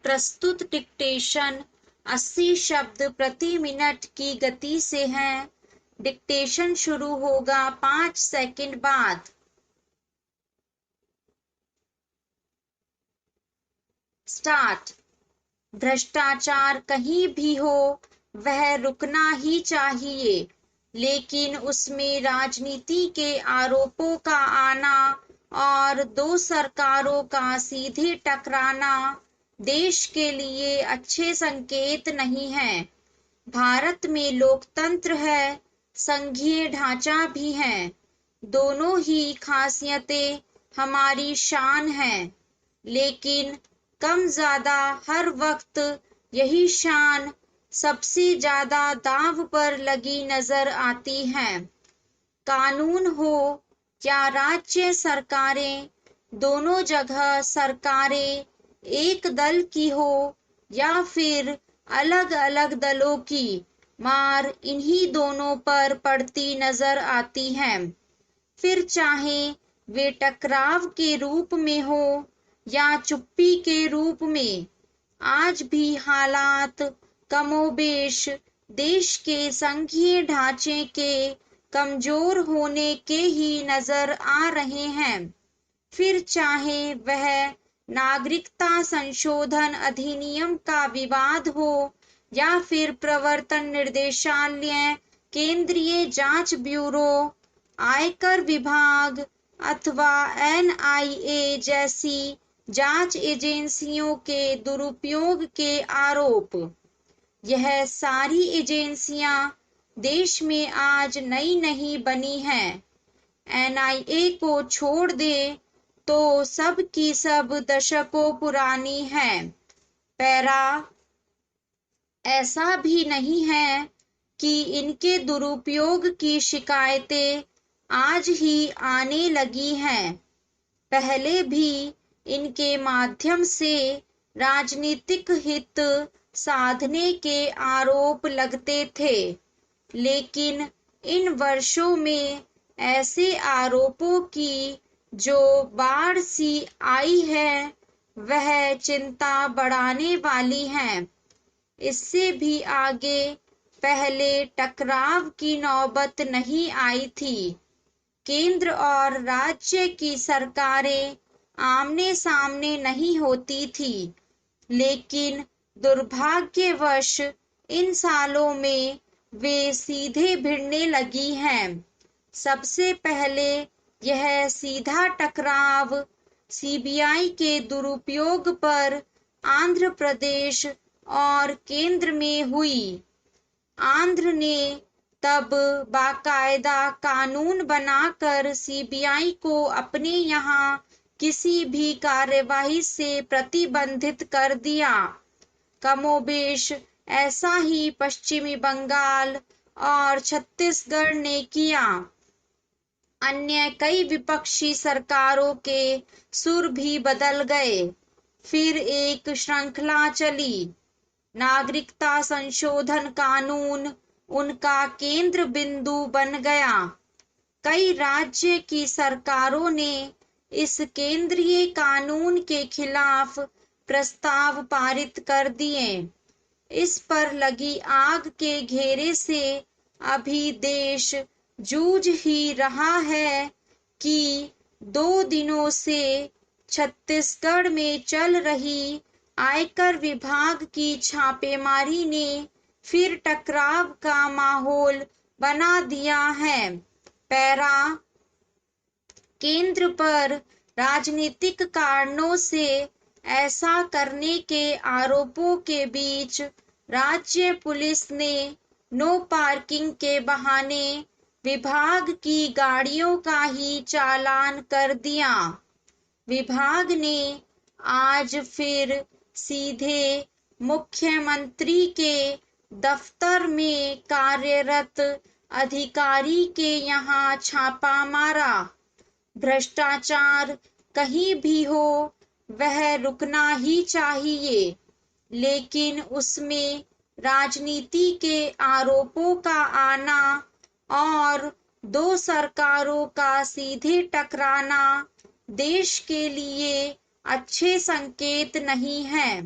प्रस्तुत डिक्टेशन 80 शब्द प्रति मिनट की गति से है। डिक्टेशन शुरू होगा 5 सेकंड बाद। स्टार्ट। भ्रष्टाचार कहीं भी हो वह रुकना ही चाहिए, लेकिन उसमें राजनीति के आरोपों का आना और दो सरकारों का सीधे टकराना देश के लिए अच्छे संकेत नहीं है। भारत में लोकतंत्र है, संघीय ढांचा भी है। दोनों ही खासियतें हमारी शान हैं, लेकिन कम ज्यादा हर वक्त यही शान सबसे ज्यादा दांव पर लगी नजर आती है। कानून हो या राज्य सरकारें, दोनों जगह सरकारें एक दल की हो या फिर अलग अलग दलों की, मार इन्हीं दोनों पर पड़ती नजर आती है। फिर चाहे वे टकराव के रूप में हो या चुप्पी के रूप में, आज भी हालात कमोबेश देश के संघीय ढांचे के कमजोर होने के ही नजर आ रहे हैं। फिर चाहे वह नागरिकता संशोधन अधिनियम का विवाद हो या फिर प्रवर्तन निर्देशालय, केंद्रीय जांच ब्यूरो, आयकर विभाग अथवा एनआईए जैसी जांच एजेंसियों के दुरुपयोग के आरोप। यह सारी एजेंसियां देश में आज नई नहीं बनी हैं। एनआईए को छोड़ दे तो सब की सब दशकों पुरानी है। पैरा ऐसा भी नहीं है कि इनके दुरुपयोग की शिकायतें आज ही आने लगी हैं। पहले भी इनके माध्यम से राजनीतिक हित साधने के आरोप लगते थे, लेकिन इन वर्षों में ऐसे आरोपों की जो बाढ़ सी आई है वह चिंता बढ़ाने वाली है। इससे भी आगे पहले टकराव की नौबत नहीं आई थी। केंद्र और राज्य की सरकारें आमने सामने नहीं होती थी, लेकिन दुर्भाग्यवश इन सालों में वे सीधे भिड़ने लगी हैं। सबसे पहले यह सीधा टकराव सीबीआई के दुरुपयोग पर आंध्र प्रदेश और केंद्र में हुई। आंध्र ने तब बाकायदा कानून बनाकर सीबीआई को अपने यहाँ किसी भी कार्यवाही से प्रतिबंधित कर दिया। कमोबेश ऐसा ही पश्चिमी बंगाल और छत्तीसगढ़ ने किया। अन्य कई विपक्षी सरकारों के सुर भी बदल गए। फिर एक श्रृंखला चली। नागरिकता संशोधन कानून उनका केंद्र बिंदु बन गया। कई राज्य की सरकारों ने इस केंद्रीय कानून के खिलाफ प्रस्ताव पारित कर दिए। इस पर लगी आग के घेरे से अभी देश जूझ ही रहा है कि 2 दिनों से छत्तीसगढ़ में चल रही आयकर विभाग की छापेमारी ने फिर टकराव का माहौल बना दिया है। पैरा केंद्र पर राजनीतिक कारणों से ऐसा करने के आरोपों के बीच राज्य पुलिस ने नो पार्किंग के बहाने विभाग की गाड़ियों का ही चालान कर दिया। विभाग ने आज फिर सीधे मुख्यमंत्री के दफ्तर में कार्यरत अधिकारी के यहाँ छापा मारा। भ्रष्टाचार कहीं भी हो वह रुकना ही चाहिए, लेकिन उसमें राजनीति के आरोपों का आना और दो सरकारों का सीधे टकराना देश के लिए अच्छे संकेत नहीं है।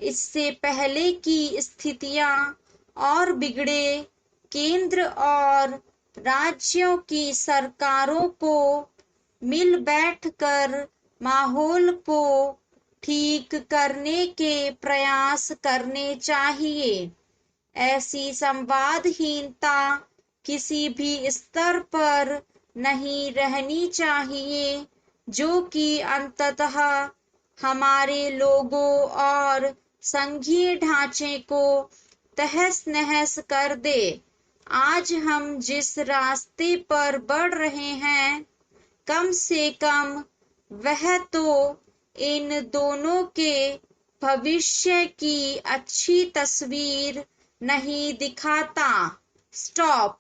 इससे पहले की स्थितियां और बिगड़े, केंद्र और राज्यों की सरकारों को मिल बैठकर माहौल को ठीक करने के प्रयास करने चाहिए। ऐसी संवादहीनता किसी भी स्तर पर नहीं रहनी चाहिए, जो कि अंततः हमारे लोगों और संघीय ढांचे को तहस नहस कर दे। आज हम जिस रास्ते पर बढ़ रहे हैं, कम से कम वह तो इन दोनों के भविष्य की अच्छी तस्वीर नहीं दिखाता। स्टॉप।